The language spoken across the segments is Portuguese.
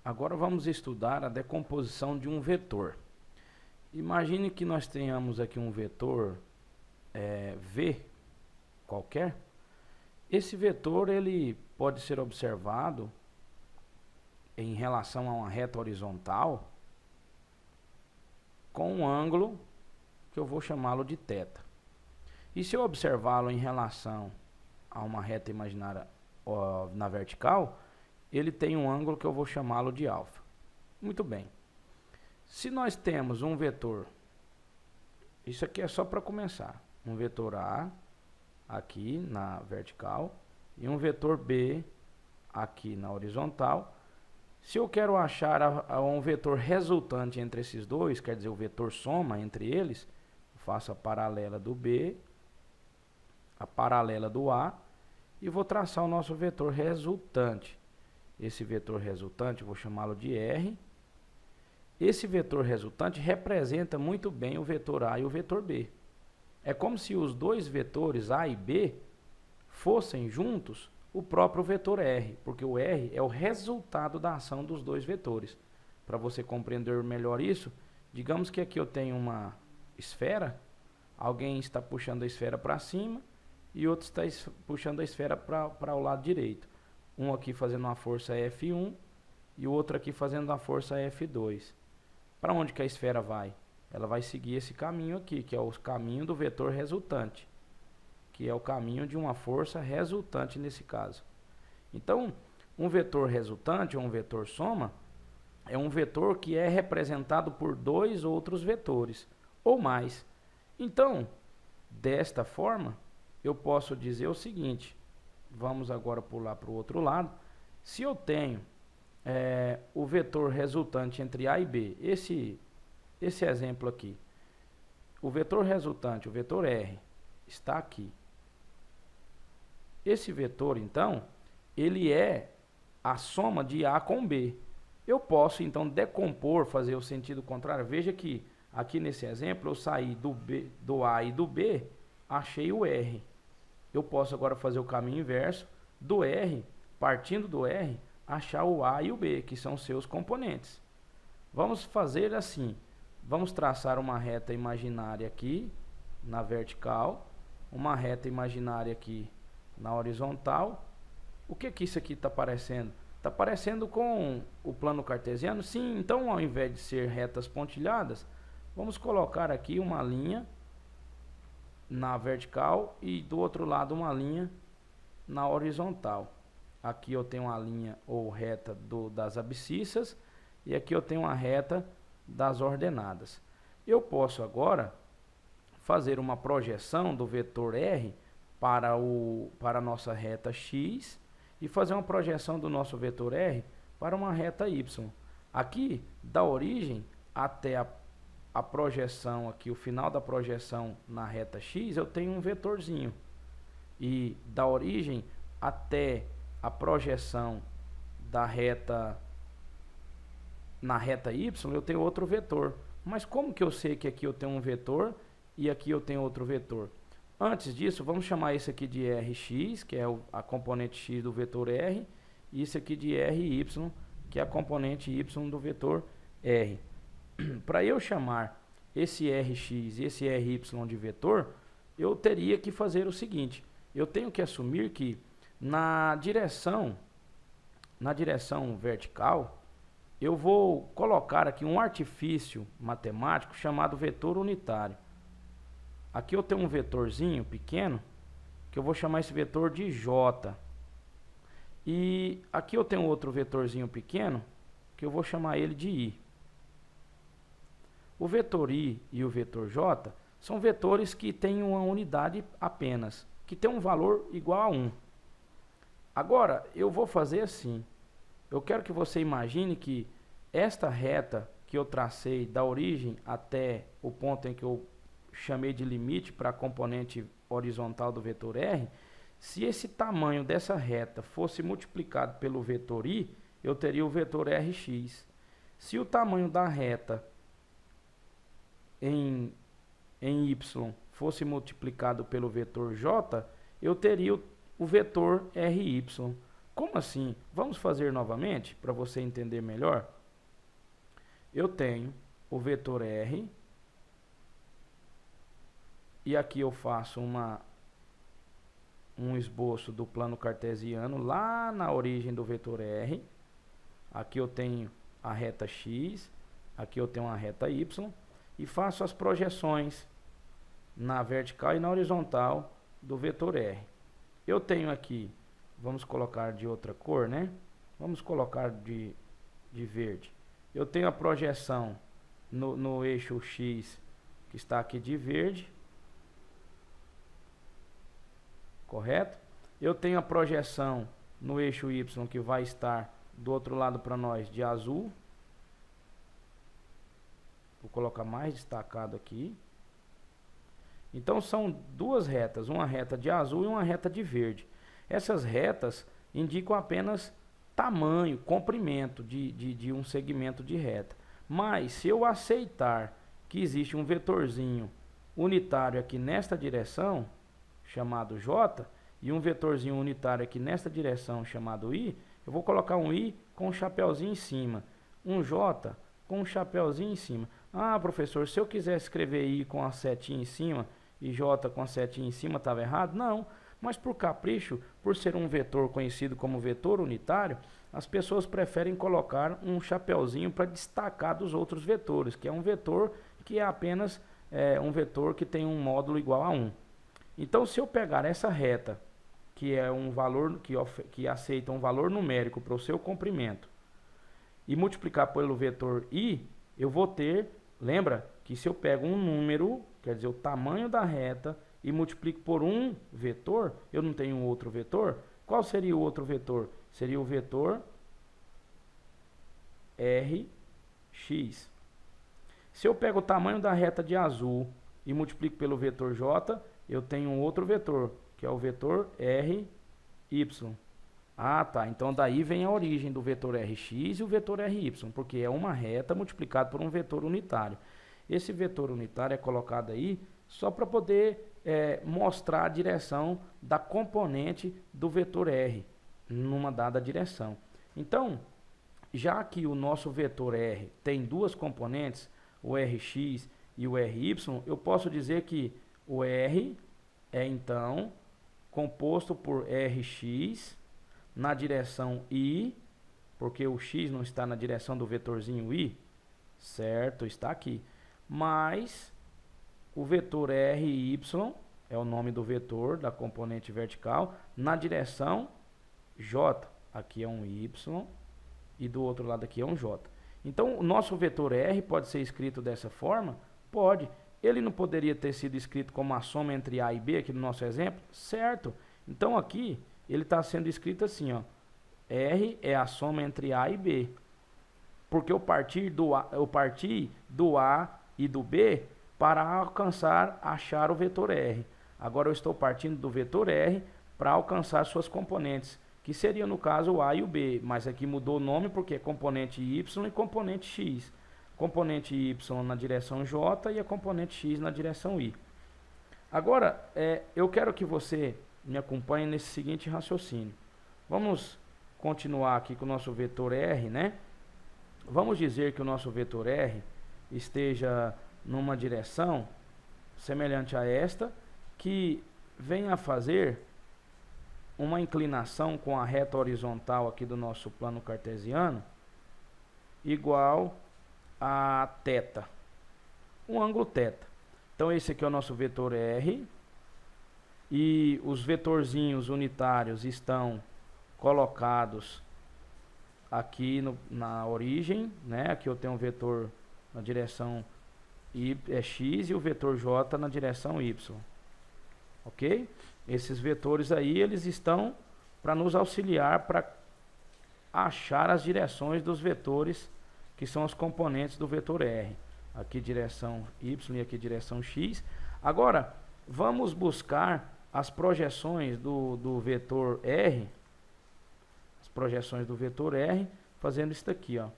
Agora vamos estudar a decomposição de um vetor. Imagine que nós tenhamos aqui um vetor V qualquer. Esse vetor ele pode ser observado em relação a uma reta horizontal com um ângulo que eu vou chamá-lo de θ. E se eu observá-lo em relação a uma reta imaginária na vertical, ele tem um ângulo que eu vou chamá-lo de alfa. Muito bem. Se nós temos um vetor, isso aqui é só para começar, um vetor A aqui na vertical e um vetor B aqui na horizontal. Se eu quero achar um vetor resultante entre esses dois, quer dizer, o vetor soma entre eles, eu faço a paralela do B, a paralela do A e vou traçar o nosso vetor resultante. Esse vetor resultante eu vou chamá-lo de R. Esse vetor resultante representa muito bem o vetor A e o vetor B. É como se os dois vetores A e B fossem juntos o próprio vetor R, porque o R é o resultado da ação dos dois vetores. Para você compreender melhor isso, digamos que aqui eu tenho uma esfera, alguém está puxando a esfera para cima e outro está puxando a esfera para o lado direito. Um aqui fazendo uma força F1 e o outro aqui fazendo uma força F2. Para onde que a esfera vai? Ela vai seguir esse caminho aqui, que é o caminho do vetor resultante, que é o caminho de uma força resultante nesse caso. Então, um vetor resultante ou um vetor soma é um vetor que é representado por dois outros vetores ou mais. Então, desta forma, eu posso dizer o seguinte, vamos agora pular para o outro lado. Se eu tenho o vetor resultante entre A e B, esse exemplo aqui, o vetor resultante, o vetor R, está aqui. Esse vetor, então, ele é a soma de A com B. Eu posso, então, decompor, fazer o sentido contrário. Veja que, aqui nesse exemplo, eu saí do A e do B, achei o R. Eu posso agora fazer o caminho inverso do R, partindo do R, achar o A e o B, que são seus componentes. Vamos fazer assim. Vamos traçar uma reta imaginária aqui, na vertical, uma reta imaginária aqui na horizontal. O que que isso aqui está parecendo? Está parecendo com o plano cartesiano? Sim, então ao invés de ser retas pontilhadas, vamos colocar aqui uma linha na vertical e do outro lado uma linha na horizontal. Aqui eu tenho uma linha ou reta das abscissas e aqui eu tenho uma reta das ordenadas. Eu posso agora fazer uma projeção do vetor R para a nossa reta X e fazer uma projeção do nosso vetor R para uma reta Y. Aqui, da origem até a projeção aqui, o final da projeção na reta X, eu tenho um vetorzinho. E da origem até a projeção da reta na reta Y, eu tenho outro vetor. Mas como que eu sei que aqui eu tenho um vetor e aqui eu tenho outro vetor? Antes disso, vamos chamar esse aqui de Rx, que é a componente X do vetor R, e isso aqui de Ry, que é a componente Y do vetor R. Para eu chamar esse Rx e esse Ry de vetor, eu teria que fazer o seguinte. Eu tenho que assumir que na direção vertical, eu vou colocar aqui um artifício matemático chamado vetor unitário. Aqui eu tenho um vetorzinho pequeno, que eu vou chamar esse vetor de J. E aqui eu tenho outro vetorzinho pequeno, que eu vou chamar ele de I. O vetor I e o vetor J são vetores que têm uma unidade apenas, que tem um valor igual a 1. Agora, eu vou fazer assim. Eu quero que você imagine que esta reta que eu tracei da origem até o ponto em que eu chamei de limite para a componente horizontal do vetor R, se esse tamanho dessa reta fosse multiplicado pelo vetor I, eu teria o vetor Rx. Se o tamanho da reta em Y fosse multiplicado pelo vetor J, eu teria o vetor Ry. Como assim? Vamos fazer novamente para você entender melhor. Eu tenho o vetor R e aqui eu faço um esboço do plano cartesiano lá na origem do vetor R. Aqui eu tenho a reta X, aqui eu tenho uma reta Y e faço as projeções na vertical e na horizontal do vetor R. Eu tenho aqui, vamos colocar de outra cor, né? Vamos colocar de verde. Eu tenho a projeção no eixo X, que está aqui de verde. Correto? Eu tenho a projeção no eixo Y, que vai estar do outro lado para nós de azul. Vou colocar mais destacado aqui. Então são duas retas, uma reta de azul e uma reta de verde. Essas retas indicam apenas tamanho, comprimento de um segmento de reta. Mas se eu aceitar que existe um vetorzinho unitário aqui nesta direção, chamado J, e um vetorzinho unitário aqui nesta direção, chamado I, eu vou colocar um I com um chapeuzinho em cima, um J com um chapeuzinho em cima. Ah, professor, se eu quisesse escrever I com a setinha em cima e J com a setinha em cima, estava errado? Não, mas por capricho, por ser um vetor conhecido como vetor unitário, as pessoas preferem colocar um chapeuzinho para destacar dos outros vetores, que é um vetor que é apenas um vetor que tem um módulo igual a 1. Então, se eu pegar essa reta, que é um valor que aceita um valor numérico para o seu comprimento, e multiplicar pelo vetor I, eu vou ter, lembra que se eu pego um número, quer dizer, o tamanho da reta, e multiplico por um vetor, eu não tenho outro vetor. Qual seria o outro vetor? Seria o vetor Rx. Se eu pego o tamanho da reta de azul e multiplico pelo vetor J, eu tenho um outro vetor, que é o vetor Ry. Ah, tá. Então daí vem a origem do vetor Rx e o vetor Ry, porque é uma reta multiplicada por um vetor unitário. Esse vetor unitário é colocado aí só para poder mostrar a direção da componente do vetor R numa dada direção. Então, já que o nosso vetor R tem duas componentes, o Rx e o Ry, eu posso dizer que o R é então composto por Rx na direção I, porque o x não está na direção do vetorzinho I, certo? Está aqui. Mas o vetor Ry é o nome do vetor da componente vertical na direção J. Aqui é um Y e do outro lado aqui é um J. Então o nosso vetor R pode ser escrito dessa forma? Pode. Ele não poderia ter sido escrito como a soma entre A e B aqui no nosso exemplo? Certo. Então aqui ele está sendo escrito assim, ó. R é a soma entre A e B. Porque eu parti do A e do B para achar o vetor R. Agora eu estou partindo do vetor R para alcançar suas componentes, que seria no caso o A e o B, mas aqui mudou o nome porque é componente Y e componente X. Componente Y na direção J e a componente X na direção I. Agora, eu quero que você me acompanhe nesse seguinte raciocínio. Vamos continuar aqui com o nosso vetor R, né? Vamos dizer que o nosso vetor R esteja numa direção semelhante a esta, que venha a fazer uma inclinação com a reta horizontal aqui do nosso plano cartesiano igual a θ, um ângulo θ. Então esse aqui é o nosso vetor R e os vetorzinhos unitários estão colocados aqui na origem, né? Aqui eu tenho um vetor na direção X e o vetor J na direção Y. Ok? Esses vetores aí, eles estão para nos auxiliar para achar as direções dos vetores que são os componentes do vetor R. Aqui direção Y e aqui direção X. Agora, vamos buscar as projeções do vetor R. As projeções do vetor R, fazendo isso daqui, ó.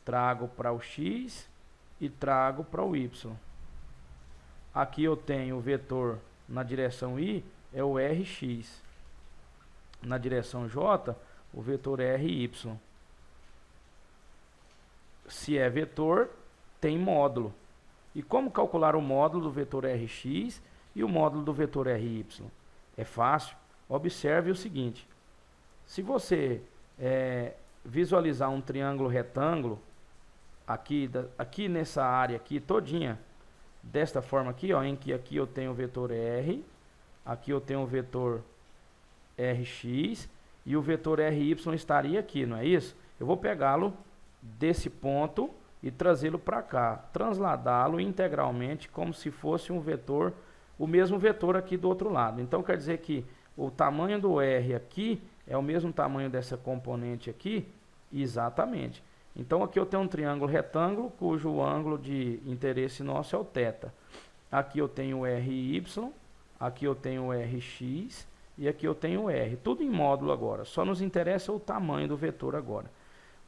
Trago para o X e trago para o Y. Aqui eu tenho o vetor na direção I, é o Rx. Na direção J, o vetor RY. Se é vetor, tem módulo. E como calcular o módulo do vetor Rx e o módulo do vetor Ry? É fácil. Observe o seguinte. Se você visualizar um triângulo retângulo, aqui nessa área aqui todinha, desta forma aqui, ó, em que aqui eu tenho o vetor R, aqui eu tenho o vetor Rx e o vetor Ry estaria aqui, não é isso? Eu vou pegá-lo desse ponto e trazê-lo para cá, transladá-lo integralmente como se fosse um vetor, o mesmo vetor aqui do outro lado. Então quer dizer que o tamanho do R aqui é o mesmo tamanho dessa componente aqui? Exatamente. Então aqui eu tenho um triângulo retângulo cujo ângulo de interesse nosso é o θ. Aqui eu tenho o RY, aqui eu tenho o Rx e aqui eu tenho o R. Tudo em módulo agora, só nos interessa o tamanho do vetor agora.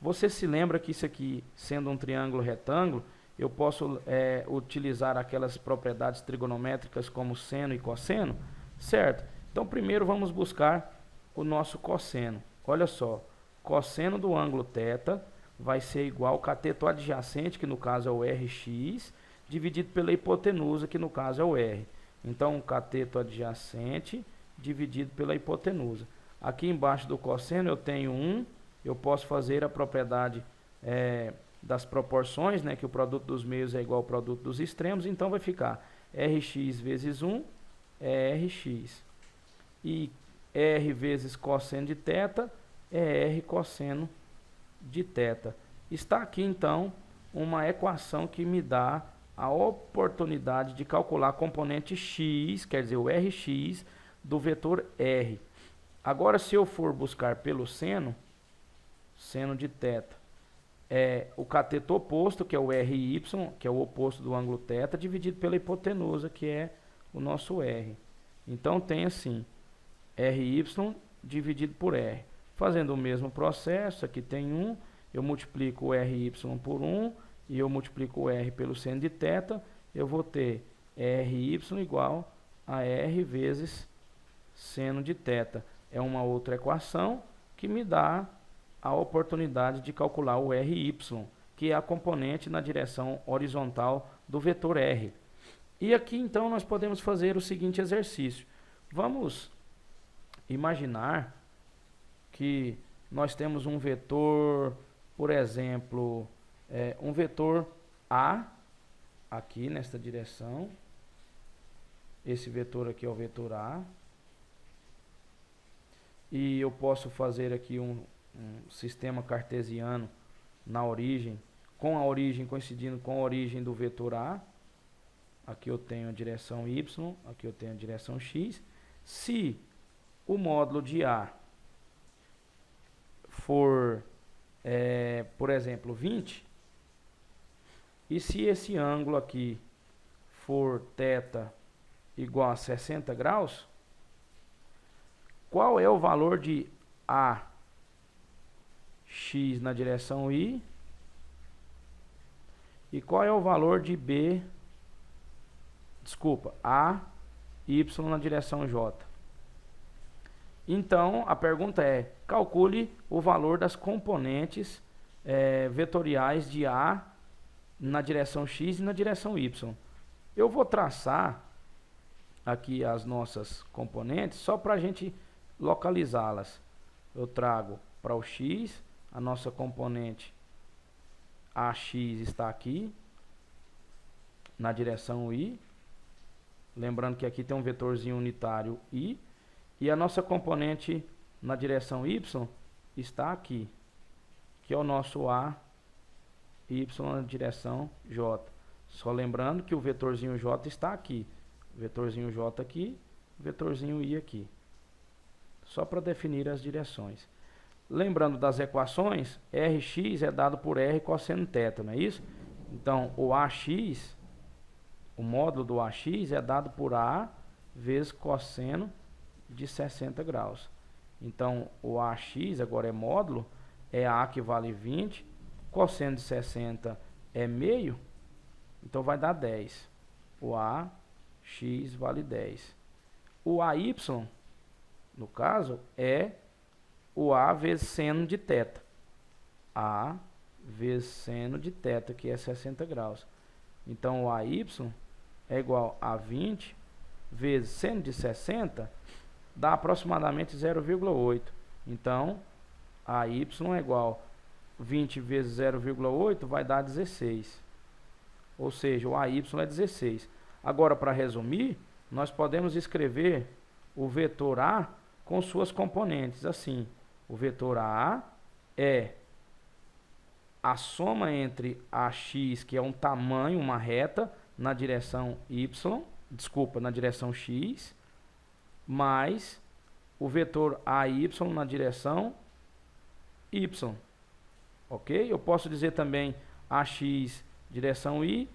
Você se lembra que isso aqui, sendo um triângulo retângulo, eu posso utilizar aquelas propriedades trigonométricas como seno e cosseno? Certo. Então primeiro vamos buscar o nosso cosseno. Olha só, cosseno do ângulo θ vai ser igual ao cateto adjacente, que no caso é o Rx, dividido pela hipotenusa, que no caso é o R. Então, cateto adjacente dividido pela hipotenusa. Aqui embaixo do cosseno eu tenho 1, eu posso fazer a propriedade das proporções, né, que o produto dos meios é igual ao produto dos extremos, então vai ficar Rx vezes 1 é Rx. E R vezes cosseno de θ é R cosseno de θ. Está aqui então uma equação que me dá a oportunidade de calcular a componente x, quer dizer o Rx, do vetor R. Agora se eu for buscar pelo seno de θ, o cateto oposto, que é o Ry, que é o oposto do ângulo θ, dividido pela hipotenusa, que é o nosso R. Então tem assim, Ry dividido por R. Fazendo o mesmo processo, aqui tem 1, eu multiplico o Ry por 1 e eu multiplico o R pelo seno de θ, eu vou ter Ry igual a R vezes seno de θ. É uma outra equação que me dá a oportunidade de calcular o Ry, que é a componente na direção horizontal do vetor R. E aqui então nós podemos fazer o seguinte exercício. Vamos imaginar que nós temos um vetor, por exemplo, um vetor A, aqui nesta direção. Esse vetor aqui é o vetor A. E eu posso fazer aqui um sistema cartesiano na origem, com a origem coincidindo com a origem do vetor A. Aqui eu tenho a direção Y, aqui eu tenho a direção X. Se o módulo de A for, por exemplo, 20, e se esse ângulo aqui for θ igual a 60 graus, qual é o valor de AX na direção Y e qual é o valor de AY na direção J? Então, a pergunta é, calcule o valor das componentes vetoriais de A na direção X e na direção Y. Eu vou traçar aqui as nossas componentes só para a gente localizá-las. Eu trago para o X, a nossa componente AX está aqui, na direção Y. Lembrando que aqui tem um vetorzinho unitário Y. E a nossa componente na direção Y está aqui, que é o nosso A, Y na direção J. Só lembrando que o vetorzinho J está aqui. O vetorzinho J aqui, o vetorzinho I aqui. Só para definir as direções. Lembrando das equações, Rx é dado por R cosseno θ, não é isso? Então, o AX, o módulo do AX é dado por A vezes cosseno de 60 graus. Então, o AX agora é módulo, é A que vale 20, cosseno de 60 é meio, então vai dar 10. O AX vale 10. O AY, no caso, é o A vezes seno de θ. A vezes seno de θ, que é 60 graus. Então, o AY é igual a 20 vezes seno de 60, dá aproximadamente 0,8. Então, AY é igual a 20 vezes 0,8 vai dar 16. Ou seja, o AY é 16. Agora, para resumir, nós podemos escrever o vetor A com suas componentes. Assim, o vetor A é a soma entre AX, que é um tamanho, uma reta, na direção Y, na direção X, mais o vetor AY na direção Y. Ok? Eu posso dizer também AX direção Y,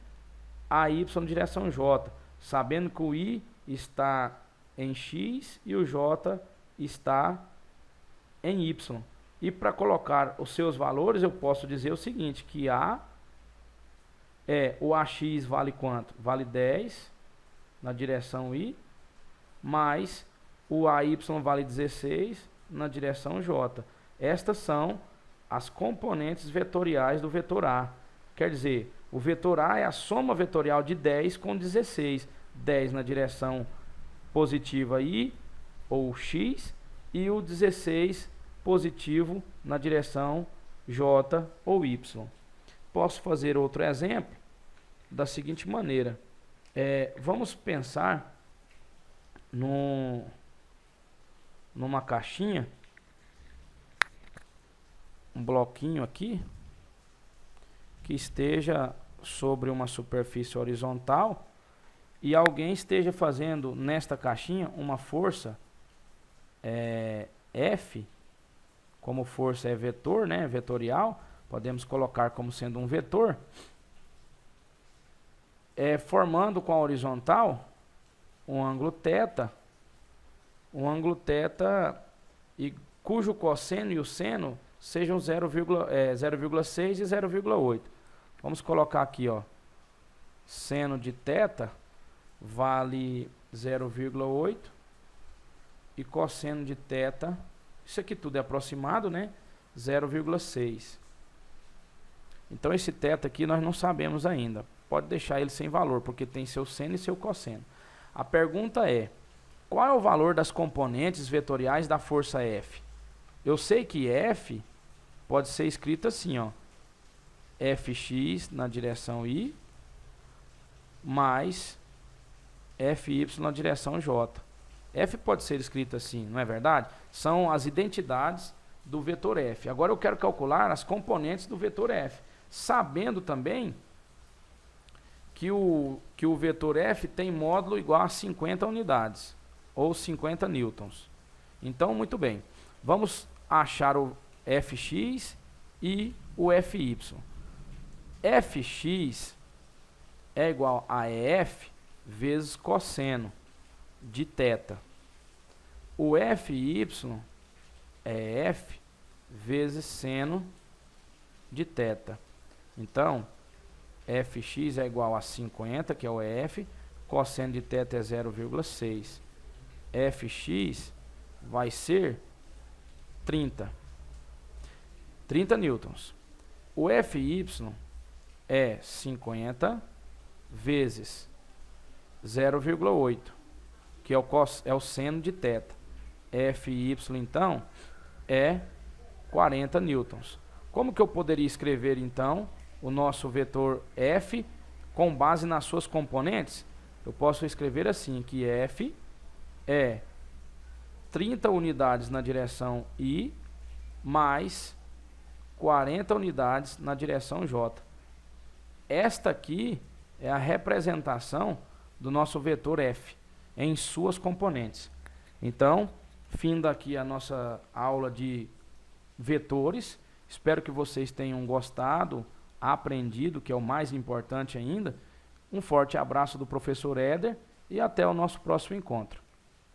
AY direção J, sabendo que o I está em X e o J está em Y. E para colocar os seus valores, eu posso dizer o seguinte, que o AX vale quanto? Vale 10 na direção Y, mais o AY vale 16 na direção J. Estas são as componentes vetoriais do vetor A. Quer dizer, o vetor A é a soma vetorial de 10 com 16. 10 na direção positiva Y ou X e o 16 positivo na direção J ou Y. Posso fazer outro exemplo da seguinte maneira. Vamos pensar numa caixinha, um bloquinho aqui, que esteja sobre uma superfície horizontal e alguém esteja fazendo nesta caixinha uma força F, como força é vetor, né, vetorial, podemos colocar como sendo um vetor, formando com a horizontal um ângulo θ, e cujo cosseno e o seno sejam 0,6 e 0,8. Vamos colocar aqui, ó, seno de θ vale 0,8 e cosseno de θ, isso aqui tudo é aproximado, né? 0,6. Então esse θ aqui nós não sabemos ainda. Pode deixar ele sem valor, porque tem seu seno e seu cosseno. A pergunta é: qual é o valor das componentes vetoriais da força F? Eu sei que F pode ser escrito assim, ó, Fx na direção Y mais Fy na direção J. F pode ser escrito assim, não é verdade? São as identidades do vetor F. Agora eu quero calcular as componentes do vetor F, sabendo também que o vetor F tem módulo igual a 50 unidades, ou 50 newtons. Então, muito bem. Vamos achar o Fx e o Fy. Fx é igual a EF vezes cosseno de θ. O Fy é F vezes seno de θ. Então, Fx é igual a 50, que é o EF, cosseno de θ é 0,6. Fx vai ser 30 newtons. O Fy é 50 vezes 0,8, que é o seno de θ. Fy, então, é 40 newtons. Como que eu poderia escrever, então, o nosso vetor F com base nas suas componentes? Eu posso escrever assim, que F é 30 unidades na direção Y mais 40 unidades na direção J. Esta aqui é a representação do nosso vetor F em suas componentes. Então, fim daqui a nossa aula de vetores. Espero que vocês tenham gostado, aprendido, que é o mais importante ainda. Um forte abraço do professor Éder e até o nosso próximo encontro.